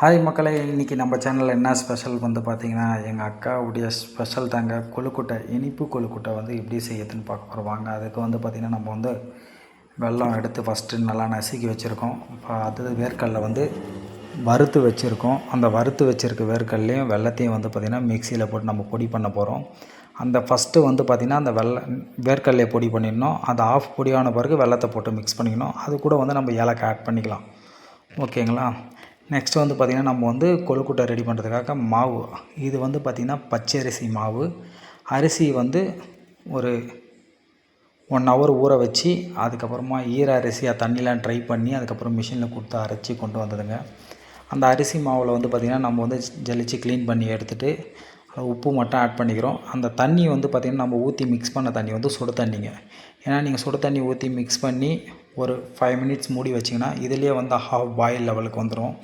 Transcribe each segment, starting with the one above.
Hi மக்களே, இன்றைக்கி நம்ம சேனலில் என்ன ஸ்பெஷல் வந்து பார்த்திங்கன்னா, எங்கள் அக்காவுடைய ஸ்பெஷல் தாங்க. கொழுக்கட்டை, இனிப்பு கொழுக்கட்டை வந்து எப்படி செய்யுதுன்னு பார்க்க போகிறோம். வாங்க. அதுக்கு வந்து பார்த்திங்கன்னா நம்ம வந்து வெல்லம் எடுத்து ஃபஸ்ட்டு நல்லா நசுக்கி வச்சுருக்கோம். இப்போ அது வேர்க்கடலை வந்து வறுத்து வச்சுருக்கோம். அந்த வறுத்து வச்சுருக்க வேர்க்கடலையும் வெல்லத்தையும் வந்து பார்த்திங்கன்னா மிக்சியில் போட்டு நம்ம பொடி பண்ண போகிறோம். அந்த ஃபஸ்ட்டு வந்து பார்த்திங்கன்னா அந்த வேர்க்கடலையை பொடி பண்ணிடணும். அது ஆஃப் பொடியான பிறகு வெல்லத்தை போட்டு மிக்ஸ் பண்ணிக்கணும். அது கூட வந்து நம்ம ஏலக்காய் ஆட் பண்ணிக்கலாம். ஓகேங்களா? நெக்ஸ்ட்டு வந்து பார்த்திங்கன்னா நம்ம வந்து கொழுக்கட்டை ரெடி பண்ணுறதுக்காக மாவு, இது வந்து பார்த்திங்கன்னா பச்சரிசி மாவு. அரிசி வந்து ஒரு 1 ஹவர் ஊற வச்சு, அதுக்கப்புறமா ஈர அரிசியாக தண்ணிலாம் ட்ரை பண்ணி அதுக்கப்புறம் மிஷினில் கொடுத்து அரைச்சி கொண்டு வந்ததுங்க. அந்த அரிசி மாவில் வந்து பார்த்திங்கன்னா நம்ம வந்து ஜலிச்சு க்ளீன் பண்ணி எடுத்துகிட்டு உப்பு மட்டும் ஆட் பண்ணிக்கிறோம். அந்த தண்ணி வந்து பார்த்திங்கன்னா நம்ம ஊற்றி மிக்ஸ் பண்ண தண்ணி வந்து சுடு தண்ணிங்க. ஏன்னா நீங்கள் சுடு தண்ணி ஊற்றி மிக்ஸ் பண்ணி ஒரு 5 மினிட்ஸ் மூடி வச்சிங்கன்னா இதுலேயே வந்து ஹாஃப் பாயில் லெவலுக்கு வந்துடும்.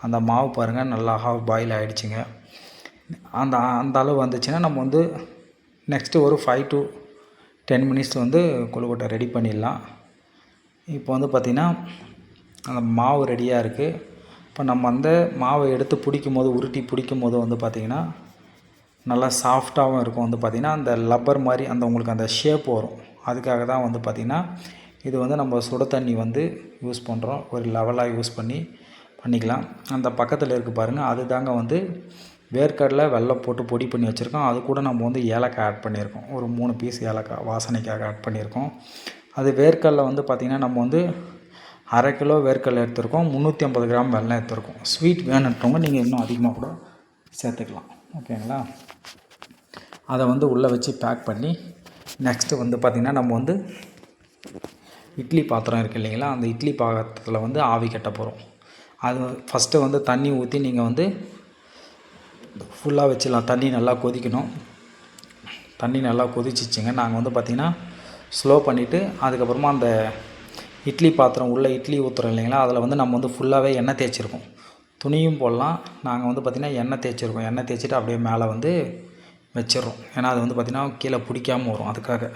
அந்த மாவு பாருங்கள், நல்லா ஹாஃப் பாயில் ஆகிடுச்சிங்க. அந்த அளவு வந்துச்சுன்னா நம்ம வந்து நெக்ஸ்ட்டு ஒரு 5 to 10 மினிட்ஸ் வந்து கொழுக்கட்டை ரெடி பண்ணிடலாம். இப்போ வந்து பார்த்திங்கன்னா அந்த மாவு ரெடியாக இருக்குது. இப்போ நம்ம அந்த மாவை எடுத்து உருட்டி பிடிக்கும் போது வந்து பார்த்திங்கன்னா நல்லா சாஃப்டாகவும் இருக்கும். வந்து பார்த்திங்கன்னா அந்த லப்பர் மாதிரி உங்களுக்கு அந்த ஷேப் வரும். அதுக்காக தான் வந்து பார்த்திங்கன்னா இது வந்து நம்ம சுடு தண்ணி வந்து யூஸ் பண்ணுறோம். ஒரு லெவலாக யூஸ் பண்ணிக்கலாம். அந்த பக்கத்தில் இருக்குது பாருங்கள், அது தாங்க வந்து வேர்க்கடலை வெல்லம் போட்டு பொடி பண்ணி வச்சுருக்கோம். அது கூட நம்ம வந்து ஏலக்காய் ஆட் பண்ணியிருக்கோம். ஒரு 3 பீஸ் ஏலக்காய் வாசனைக்காக ஆட் பண்ணியிருக்கோம். அது வேர்க்கடலை வந்து பார்த்திங்கன்னா நம்ம வந்து 1/2 கிலோ வேர்க்கடலை எடுத்துருக்கோம். 350 கிராம் வெல்லம் எடுத்துருக்கோம். ஸ்வீட் வேணுன்றவங்க நீங்கள் இன்னும் அதிகமாக கூட சேர்த்துக்கலாம். ஓகேங்களா? அதை வந்து உள்ளே வச்சு பேக் பண்ணி நெக்ஸ்ட்டு வந்து பார்த்திங்கன்னா நம்ம வந்து இட்லி பாத்திரம் இருக்குது இல்லைங்களா, அந்த இட்லி பாத்திரத்தில் வந்து ஆவி கட்ட போகிறோம். அது ஃபஸ்ட்டு வந்து தண்ணி ஊற்றி நீங்கள் வந்து ஃபுல்லாக வச்சிடலாம். தண்ணி நல்லா கொதிக்கணும். தண்ணி நல்லா கொதிச்சிச்சிங்க. நாங்கள் வந்து பார்த்திங்கன்னா ஸ்லோ பண்ணிவிட்டு அதுக்கப்புறமா அந்த இட்லி பாத்திரம் உள்ளே இட்லி ஊற்றுறோம் இல்லைங்களா, அதில் வந்து நம்ம வந்து ஃபுல்லாகவே எண்ணெய் தேய்ச்சிருக்கோம். துணியும் போடலாம். நாங்கள் வந்து பார்த்திங்கன்னா எண்ணெய் தேய்ச்சிருக்கோம். எண்ணெய் தேய்ச்சிட்டு அப்படியே மேலே வந்து வச்சிடுறோம். ஏன்னா அது வந்து பார்த்திங்கன்னா கீழே பிடிக்காமல் வரும். அதுக்காக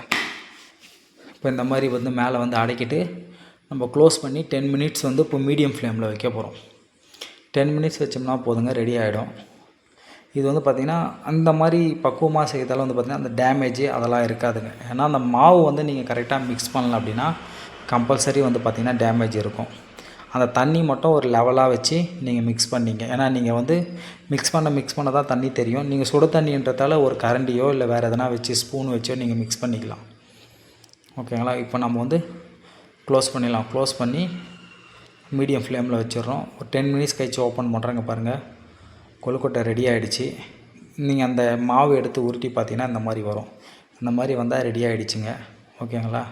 இப்போ இந்த மாதிரி வந்து மேலே வந்து அடக்கிட்டு நம்ம க்ளோஸ் பண்ணி 10 மினிட்ஸ் வந்து இப்போ மீடியம் ஃப்ளேமில் வைக்க போகிறோம். 10 மினிட்ஸ் வச்சோம்னா போதுங்க, ரெடி ஆகிடும். இது வந்து பார்த்திங்கன்னா அந்த மாதிரி பக்குவமாக செய்யறதால வந்து பார்த்திங்கன்னா அந்த டேமேஜ் அதெல்லாம் இருக்காதுங்க. ஏன்னா அந்த மாவு வந்து நீங்கள் கரெக்டாக மிக்ஸ் பண்ணல அப்படின்னா கம்பல்சரி வந்து பார்த்திங்கன்னா டேமேஜ் இருக்கும். அந்த தண்ணி மட்டும் ஒரு லெவலாக வச்சு நீங்கள் மிக்ஸ் பண்ணிங்க. ஏன்னா நீங்கள் வந்து மிக்ஸ் பண்ண தான் தண்ணி தெரியும். நீங்கள் சுடு தண்ணின்றதால ஒரு கரண்டியோ இல்லை வேறு எதனா வச்சு ஸ்பூன் வச்சோ நீங்கள் மிக்ஸ் பண்ணிக்கலாம். ஓகேங்களா? இப்போ நம்ம வந்து க்ளோஸ் பண்ணிடலாம். க்ளோஸ் பண்ணி மீடியம் ஃப்ளேமில் வச்சிடுறோம். ஒரு 10 மினிட்ஸ் கழிச்சு ஓப்பன் பண்ணுறேங்க. பாருங்கள், கொழுக்கட்டை ரெடி ஆகிடுச்சு. நீங்கள் அந்த மாவு எடுத்து உருட்டி பார்த்தீங்கன்னா இந்த மாதிரி வரும். இந்த மாதிரி வந்தால் ரெடி ஆகிடுச்சுங்க. ஓகேங்களா?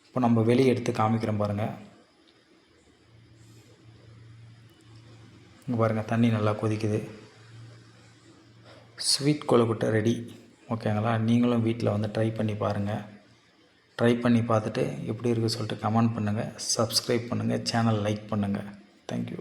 இப்போ நம்ம வெளியே எடுத்து காமிக்கிறோம் பாருங்கள். இங்கே பாருங்கள், தண்ணி நல்லா கொதிக்குது. ஸ்வீட் கொழுக்கட்டை ரெடி. ஓகேங்களா? நீங்களும் வீட்டில் வந்து ட்ரை பண்ணி பாருங்கள். ட்ரை பண்ணி பார்த்துட்டு எப்படி இருக்குது சொல்லிட்டு கமெண்ட் பண்ணுங்கள். சப்ஸ்கிரைப் பண்ணுங்கள். சேனல் லைக் பண்ணுங்கள். தேங்க்யூ.